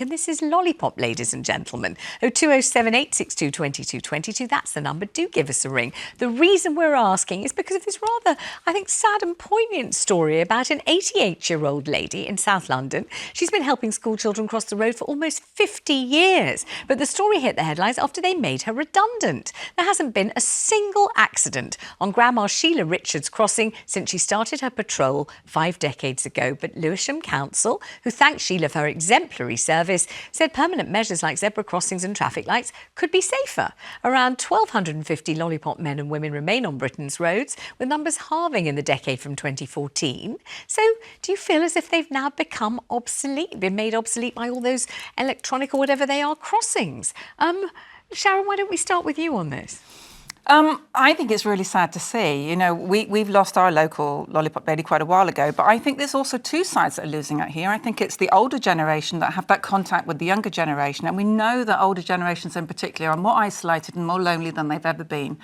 And this is Lollipop, ladies and gentlemen. 0207 862 2222. That's the number. Do give us a ring. The reason we're asking is because of this rather, I think, sad and poignant story about an 88-year-old lady in South London. She's been helping school children cross the road for almost 50 years. But the story hit the headlines after they made her redundant. There hasn't been a single accident on Grandma Sheila Richards' crossing since she started her patrol 5 decades ago. But Lewisham Council, who thanked Sheila for her exemplary service, said permanent measures like zebra crossings and traffic lights could be safer. Around 1,250 Lollipop men and women remain on Britain's roads, with numbers halving in the decade from 2014. So do you feel as if they've now become obsolete, been made obsolete by all those electronic or whatever they are crossings? Sharron, why don't we start with you on this? I think it's really sad to see. You know, we've lost our local Lollipop lady quite a while ago, but I think there's also two sides that are losing out here. I think it's the older generation that have that contact with the younger generation, and we know that older generations in particular are more isolated and more lonely than they've ever been.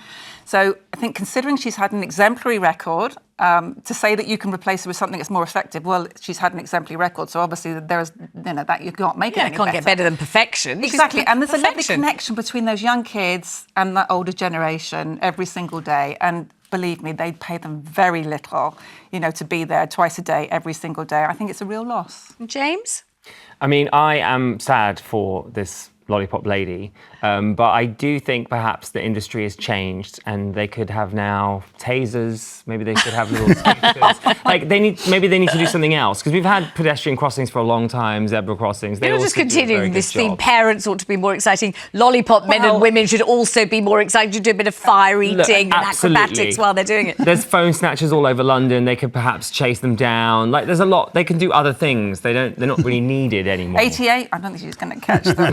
So I think considering she's had an exemplary record, to say that you can replace her with something that's more effective, well, she's had an exemplary record, so obviously there's, that you can't make it any can't better. get better than perfection. Exactly, and there's a lovely connection between those young kids and that older generation every single day, and believe me, they pay them very little, to be there twice a day, every single day. I think it's a real loss. James? I mean, I am sad for this Lollipop lady, but I do think perhaps the industry has changed and they could have now tasers, maybe they should have little scooters. Maybe they need to do something else, because we've had pedestrian crossings for a long time, zebra crossings. You're just continuing this theme. Parents ought to be more exciting. Lollipop men and women should also be more excited to do a bit of fire eating and acrobatics while they're doing it. There's phone snatchers all over London. They could perhaps chase them down. There's a lot. They can do other things. They're not really needed anymore. 88? I don't think she's going to catch them.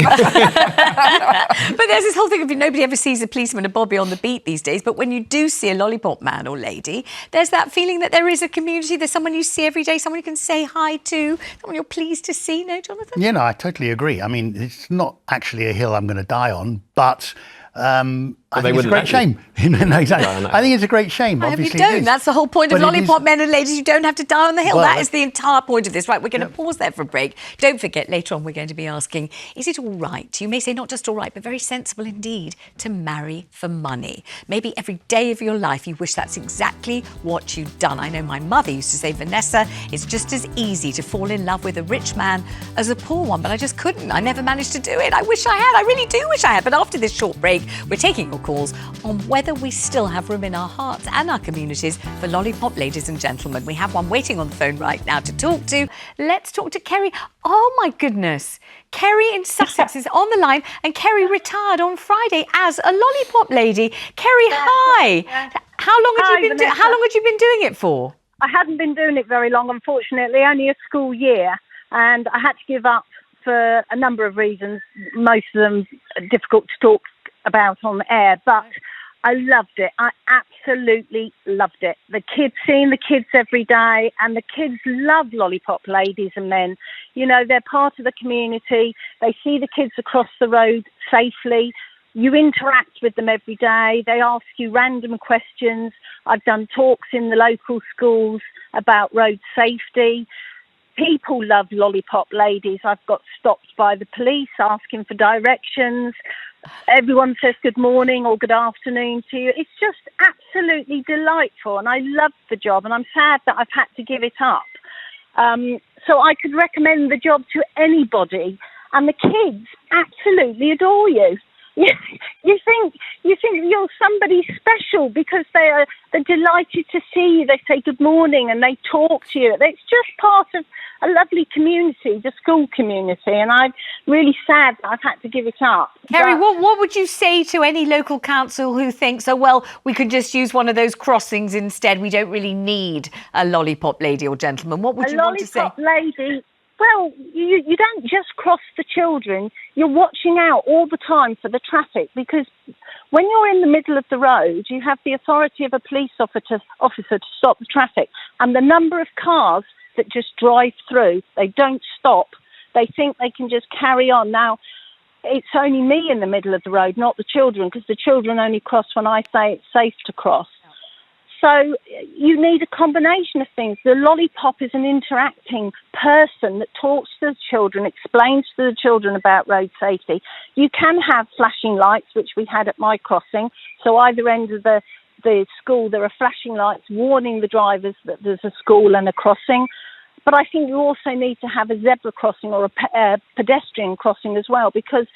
But there's this whole thing of nobody ever sees a policeman or Bobby on the beat these days, but when you do see a Lollipop man or lady, there's that feeling that there is a community, there's someone you see every day, someone you can say hi to, someone you're pleased to see, no, Jonathan? Yeah, no, I totally agree. I mean, it's not actually a hill I'm going to die on, but I think it's a great shame. No, exactly. I think it's a great shame. Obviously, you don't. That's the whole point of Lollipop men and ladies. You don't have to die on the hill. Well, that is the entire point of this. Right, we're going to pause there for a break. Don't forget, later on, we're going to be asking, is it all right? You may say not just all right, but very sensible indeed, to marry for money. Maybe every day of your life, you wish that's exactly what you'd done. I know my mother used to say, Vanessa, it's just as easy to fall in love with a rich man as a poor one, but I just couldn't. I never managed to do it. I wish I had. I really do wish I had. But after this short break, we're taking your calls on whether we still have room in our hearts and our communities for Lollipop ladies and gentlemen. We have one waiting on the phone right now to talk to. Let's talk to Kerry. Oh my goodness. Kerry in Sussex is on the line, and Kerry retired on Friday as a Lollipop lady. Kerry, hi. How long had you been doing it for? I hadn't been doing it very long, unfortunately, only a school year, and I had to give up for a number of reasons, most of them difficult to talk about on the air, but I loved it. I absolutely loved it. Seeing the kids every day, and the kids love Lollipop ladies and men. They're part of the community. They see the kids across the road safely. You interact with them every day. They ask you random questions. I've done talks in the local schools about road safety. People love Lollipop ladies. I've got stopped by the police asking for directions. Everyone says good morning or good afternoon to you. It's just absolutely delightful, and I love the job, and I'm sad that I've had to give it up. So I could recommend the job to anybody, and the kids absolutely adore you. You think you're somebody special because they're delighted to see you. They say good morning and they talk to you. It's just part of a lovely community, the school community, and I'm really sad that I've had to give it up. Kerry, what would you say to any local council who thinks, we could just use one of those crossings instead, we don't really need a Lollipop lady or gentleman? What would you want to say? A Lollipop lady, well, you don't just cross for children, you're watching out all the time for the traffic, because when you're in the middle of the road, you have the authority of a police officer to stop the traffic, and the number of cars that just drive through, they don't stop. They think they can just carry on. Now, it's only me in the middle of the road, not the children, because the children only cross when I say it's safe to cross. So you need a combination of things. The Lollipop is an interacting person that talks to the children, explains to the children about road safety. You can have flashing lights, which we had at my crossing. So either end of the school, there are flashing lights warning the drivers that there's a school and a crossing. But I think you also need to have a zebra crossing or a pedestrian crossing as well, because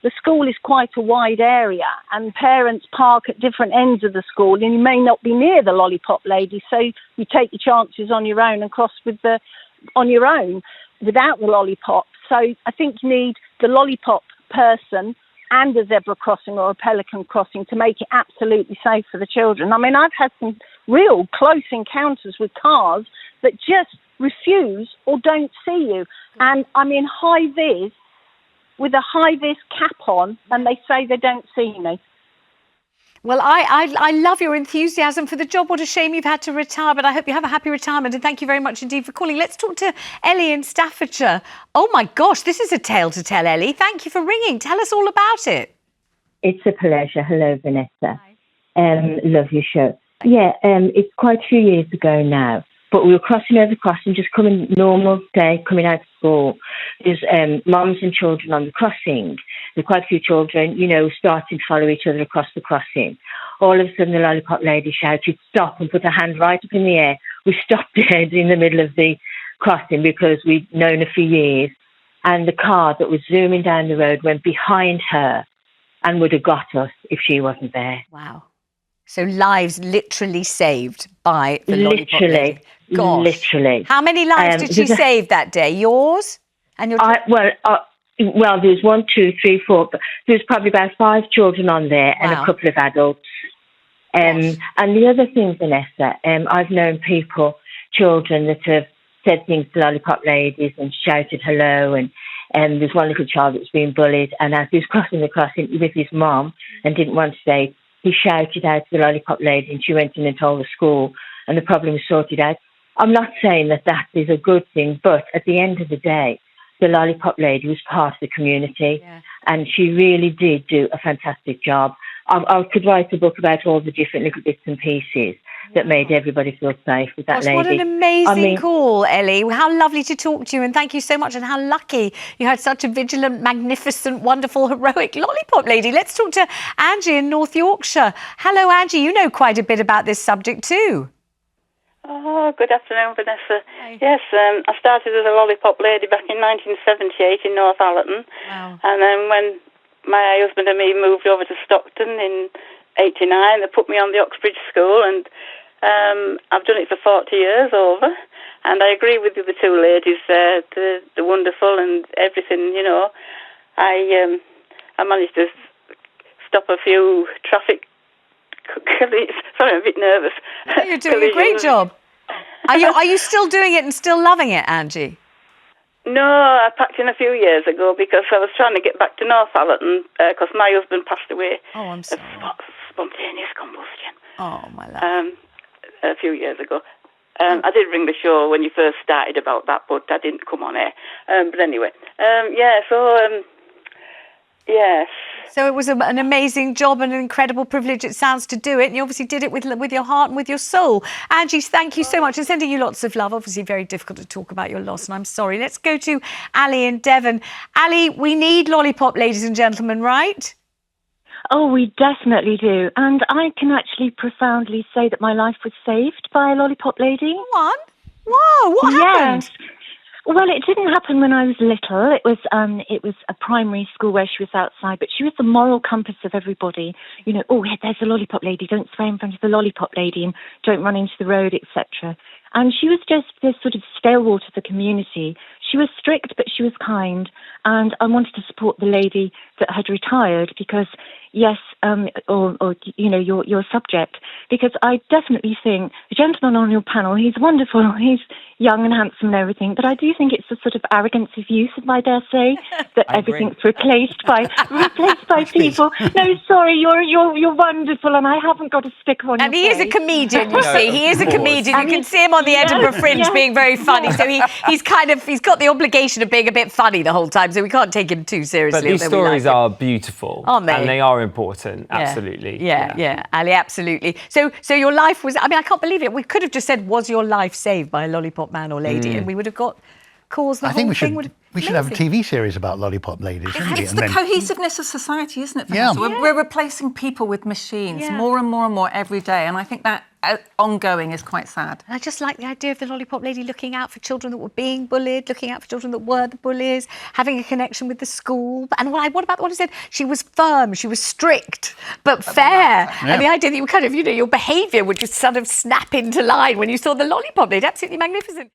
the school is quite a wide area and parents park at different ends of the school, and you may not be near the Lollipop lady, so you take your chances on your own and cross on your own without the Lollipop. So I think you need the Lollipop person and a zebra crossing or a pelican crossing to make it absolutely safe for the children. I mean, I've had some real close encounters with cars that just refuse or don't see you. And I'm in high vis with a high-vis cap on, and they say they don't see me. Well, I love your enthusiasm for the job. What a shame you've had to retire, but I hope you have a happy retirement, and thank you very much indeed for calling. Let's talk to Ellie in Staffordshire. Oh, my gosh, this is a tale to tell, Ellie. Thank you for ringing. Tell us all about it. It's a pleasure. Hello, Vanessa. Love your show. Yeah, it's quite a few years ago now. But we were crossing over the crossing, just coming normal day, coming out of school. There's mums and children on the crossing. There's quite a few children, starting to follow each other across the crossing. All of a sudden, the Lollipop lady shouted, "Stop," and put her hand right up in the air. We stopped dead in the middle of the crossing because we'd known her for years. And the car that was zooming down the road went behind her and would have got us if she wasn't there. Wow. So lives literally saved by the Lollipop lady. Gosh. Literally. How many lives did she save that day? Yours? And your well, there was 1, 2, 3, 4. But there was probably about 5 children on there and a couple of adults. And the other thing, Vanessa, I've known children that have said things to Lollipop ladies and shouted hello. And there's one little child that was being bullied. And as he was crossing the crossing with his mum and didn't want to say, he shouted out to the Lollipop lady, and she went in and told the school, and the problem was sorted out. I'm not saying that is a good thing, but at the end of the day, the Lollipop lady was part of the community, and she really did do a fantastic job. I could write a book about all the different little bits and pieces that made everybody feel safe with that lady. What an amazing call, Ellie. How lovely to talk to you, and thank you so much, and how lucky you had such a vigilant, magnificent, wonderful, heroic Lollipop lady. Let's talk to Angie in North Yorkshire. Hello, Angie. You know quite a bit about this subject too. Oh, good afternoon, Vanessa. Hi. Yes, I started as a Lollipop lady back in 1978 in North Allerton. Wow. And then when my husband and me moved over to Stockton in 89, they put me on the Oxbridge School, and I've done it for 40 years over. And I agree with the other two ladies there. They're wonderful and everything, I managed to stop a few traffic collisions. Sorry, I'm a bit nervous. No, you're doing a great job. Are you still doing it and still loving it, Angie? No, I packed in a few years ago because I was trying to get back to North Allerton because my husband passed away of spontaneous combustion. Oh, my love. A few years ago. I did ring the show when you first started about that, but I didn't come on air. But anyway, yes. So it was an amazing job and an incredible privilege, it sounds, to do it. And you obviously did it with your heart and with your soul. Angie, thank you so much, and sending you lots of love. Obviously very difficult to talk about your loss, and I'm sorry. Let's go to Ali in Devon. Ali, we need Lollipop, ladies and gentlemen, right? Oh, we definitely do. And I can actually profoundly say that my life was saved by a Lollipop lady. What? Whoa, what happened? Well, it didn't happen when I was little. It was a primary school where she was outside, but she was the moral compass of everybody. There's a Lollipop lady, don't swear in front of the Lollipop lady, and don't run into the road, etc. And she was just this sort of stalwart of the community. She was strict, but she was kind. And I wanted to support the lady that had retired because, yes, your subject, because I definitely think the gentleman on your panel, he's wonderful. He's young and handsome and everything, but I do think it's the sort of arrogance of youth, if I dare say, that everything's replaced by people. No, sorry, you're wonderful, and I haven't got a sticker on. And he is a comedian, you see. He is a comedian. You can see him on the Edinburgh Fringe being very funny. So he's got got the obligation of being a bit funny the whole time, so we can't take him too seriously. But these stories are beautiful, aren't they? And they are important. Absolutely. Yeah, Ali, absolutely. So your life was. I mean, I can't believe it. We could have just said, "Was your life saved by a lollipop man or lady?" And we would have got calls. I think we should have a TV series about lollipop ladies. It's the cohesiveness of society, isn't it? Yeah. We're replacing people with machines more and more and more every day, and I think that ongoing is quite sad. And I just like the idea of the lollipop lady looking out for children that were being bullied, looking out for children that were the bullies, having a connection with the school. And what about what I said? She was firm, she was strict, but fair. And the idea that you kind of, your behaviour would just sort of snap into line when you saw the lollipop lady. Absolutely magnificent.